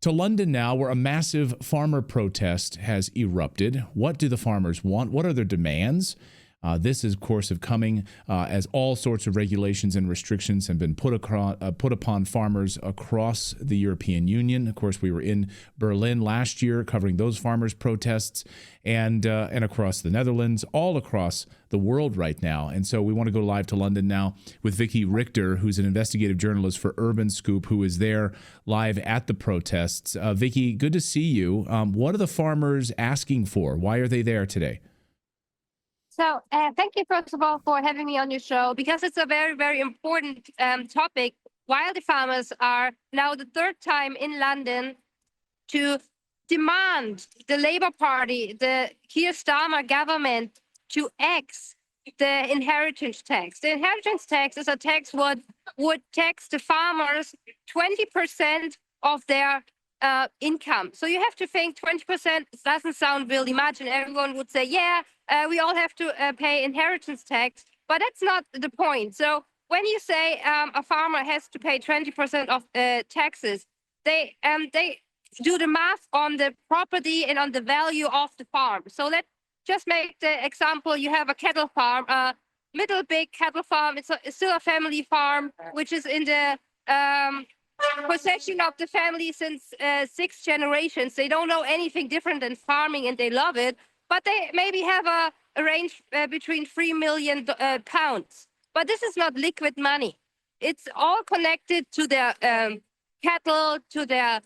To London now, where a massive farmer protest has erupted. What do the farmers want? What are their demands? This is, of course, coming as all sorts of regulations and restrictions have been put upon farmers across the European Union. Of course, we were in Berlin last year covering those farmers' protests, and across the Netherlands, all across the world right now. And so we want to go live to London now with Vicky Richter, who's an investigative journalist for Urban Scoop, who is there live at the protests. Vicky, good to see you. What are the farmers asking for? Why are they there today? So thank you, first of all, for having me on your show, because it's a very, very important topic. While the farmers are now the third time in London to demand the Labour Party, the Keir Starmer government, to axe the inheritance tax. The inheritance tax is a tax what would tax the farmers 20% of their income. So you have to think 20% doesn't sound really much, and everyone would say, yeah, we all have to pay inheritance tax, but that's not the point. So when you say a farmer has to pay 20% of taxes, they do the math on the property and on the value of the farm. So let's just make the example: you have a cattle farm, a middle big cattle farm. It's still a family farm, which is in the possession of the family since 6 generations. They don't know anything different than farming, and they love it. But they maybe have a range between £3 million. But this is not liquid money. It's all connected to their cattle, to their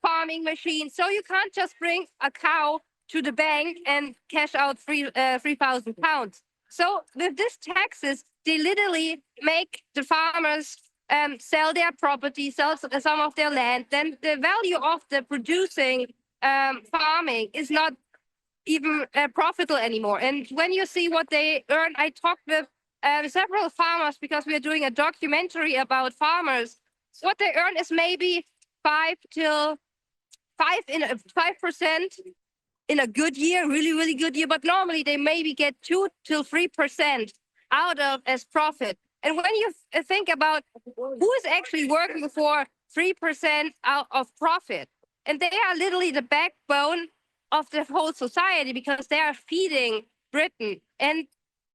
farming machines. So you can't just bring a cow to the bank and cash out £3,000. So with these taxes, they literally make the farmers sell their property, sell some of their land. Then the value of the producing farming is not even profitable anymore. And when you see what they earn, I talked with several farmers because we are doing a documentary about farmers. What they earn is maybe 5% in a good year, really, really good year. But normally they maybe get 2 to 3% out of as profit. And when you think about who is actually working for 3% out of profit, and they are literally the backbone of the whole society because they are feeding Britain. And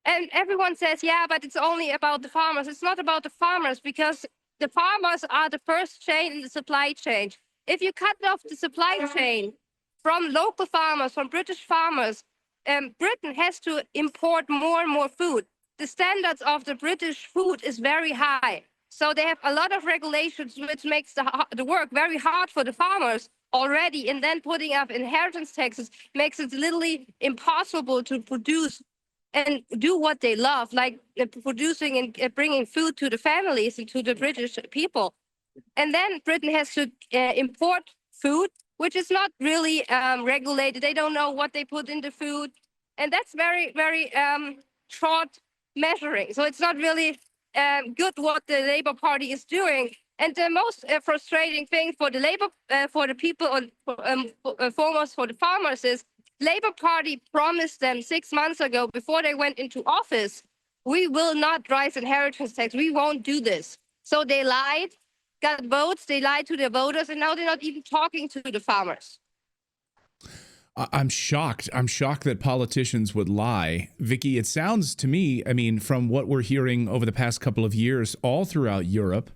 everyone says, yeah, but it's only about the farmers. It's not about the farmers, because the farmers are the first chain in the supply chain. If you cut off the supply chain from local farmers, from British farmers, Britain has to import more and more food. The standards of the British food is very high. So they have a lot of regulations, which makes the work very hard for the farmers already. And then putting up inheritance taxes makes it literally impossible to produce and do what they love, like producing and bringing food to the families and to the British people. And then Britain has to import food, which is not really regulated. They don't know what they put in the food. And that's very, very short measuring. So it's not really good what the Labour Party is doing. And the most frustrating thing for the Labour, for the people, foremost for the farmers, is Labour Party promised them 6 months ago, before they went into office, we will not rise inheritance tax. We won't do this. So they lied, got votes, they lied to their voters, and now they're not even talking to the farmers. I'm shocked. I'm shocked that politicians would lie. Vicky, it sounds to me, I mean, from what we're hearing over the past couple of years all throughout Europe,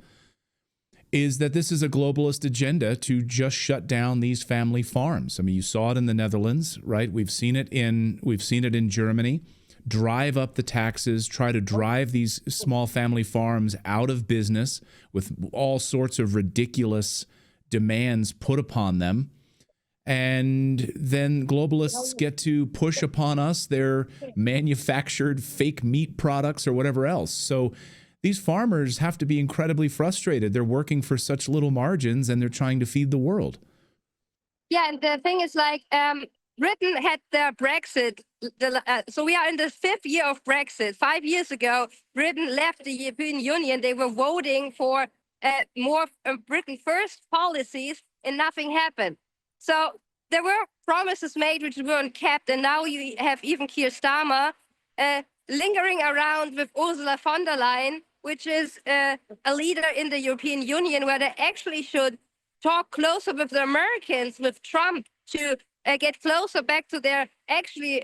is that this is a globalist agenda to just shut down these family farms. I mean, you saw it in the Netherlands, right? We've seen it in Germany. Drive up the taxes, try to drive these small family farms out of business with all sorts of ridiculous demands put upon them. And then globalists get to push upon us their manufactured fake meat products or whatever else. So these farmers have to be incredibly frustrated. They're working for such little margins, and they're trying to feed the world. Yeah, and the thing is, like, Britain had their Brexit. So we are in the 5th year of Brexit. 5 years ago, Britain left the European Union. They were voting for more Britain first policies, and nothing happened. So there were promises made which weren't kept, and now you have even Keir Starmer lingering around with Ursula von der Leyen, which is a leader in the European Union, where they actually should talk closer with the Americans, with Trump, to get closer back to their actually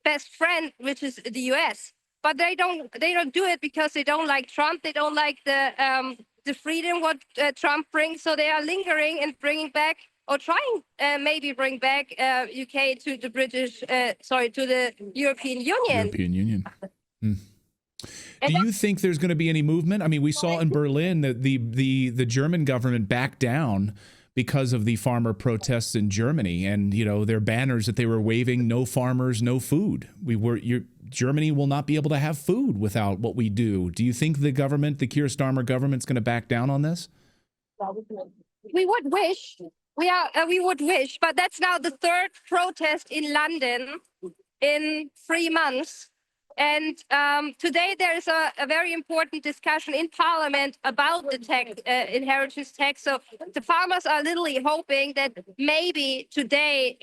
best friend, which is the U.S. But they don't do it because they don't like Trump. They don't like the freedom what Trump brings. So they are lingering and bringing back, or trying maybe bring back UK to the to the European Union. European Union. Do you think there's going to be any movement? I mean, we saw in Berlin that the German government backed down because of the farmer protests in Germany, and their banners that they were waving: "No farmers, no food." Germany will not be able to have food without what we do. Do you think the Keir Starmer government's going to back down on this? We would wish. We would wish, but that's now the third protest in London in 3 months. And today there is a very important discussion in Parliament about the inheritance tax. So the farmers are literally hoping that maybe today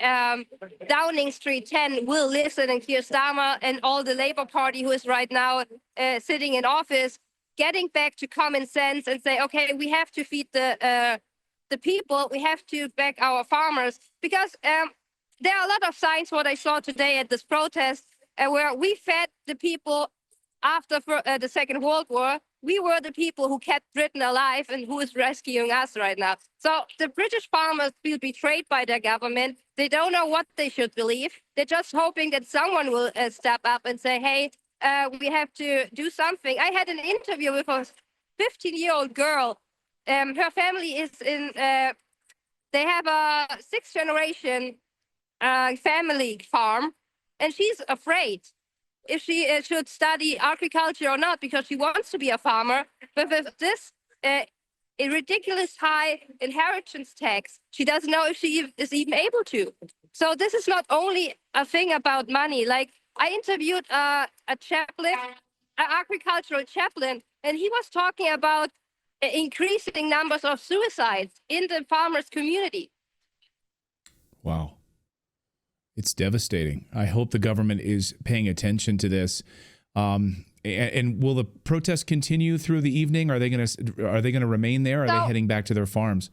Downing Street 10 will listen, and Keir Starmer and all the Labour Party, who is right now sitting in office, getting back to common sense and say, okay, we have to feed the people, we have to back our farmers, because there are a lot of signs what I saw today at this protest. Where we fed the people after the Second World War. We were the people who kept Britain alive and who is rescuing us right now. So the British farmers feel betrayed by their government. They don't know what they should believe. They're just hoping that someone will step up and say, hey, we have to do something. I had an interview with a 15-year-old girl. Her family is they have a 6th generation family farm. And she's afraid if she should study agriculture or not, because she wants to be a farmer. But with this a ridiculous high inheritance tax, she doesn't know if she is even able to. So this is not only a thing about money. Like, I interviewed a chaplain, an agricultural chaplain, and he was talking about increasing numbers of suicides in the farmers' community. Wow. It's devastating. I hope the government is paying attention to this. And will the protests continue through the evening? Are they going to remain there? Or are they heading back to their farms?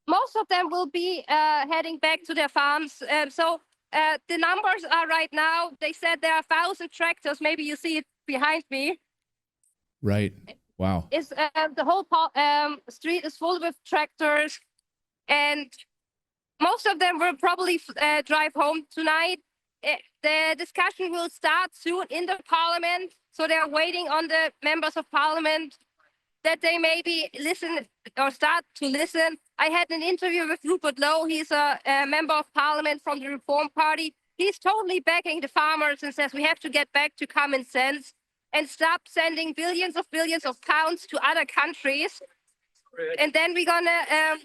Most of them will be heading back to their farms. So the numbers are right now, they said there are 1,000 tractors. Maybe you see it behind me. Right. Wow. It's, the whole street is full with tractors, and most of them will probably drive home tonight. The discussion will start soon in the parliament. So they're waiting on the members of parliament that they maybe listen or start to listen. I had an interview with Rupert Lowe. He's a member of parliament from the Reform Party. He's totally backing the farmers and says we have to get back to common sense and stop sending billions of pounds to other countries. And then we're going to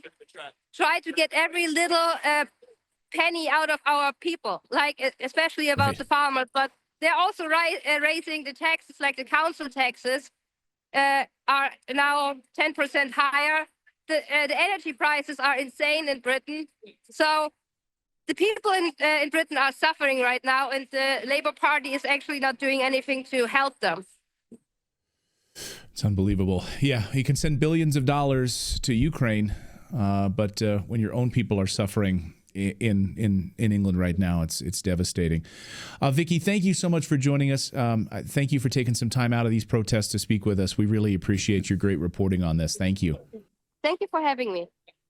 try to get every little penny out of our people, like especially about the farmers. But they're also raising the taxes, like the council taxes are now 10% higher. The energy prices are insane in Britain. So the people in Britain are suffering right now, and the Labour Party is actually not doing anything to help them. It's unbelievable. Yeah, you can send billions of dollars to Ukraine, but when your own people are suffering in England right now, it's devastating. Vicky, thank you so much for joining us. Thank you for taking some time out of these protests to speak with us. We really appreciate your great reporting on this. Thank you. Thank you for having me.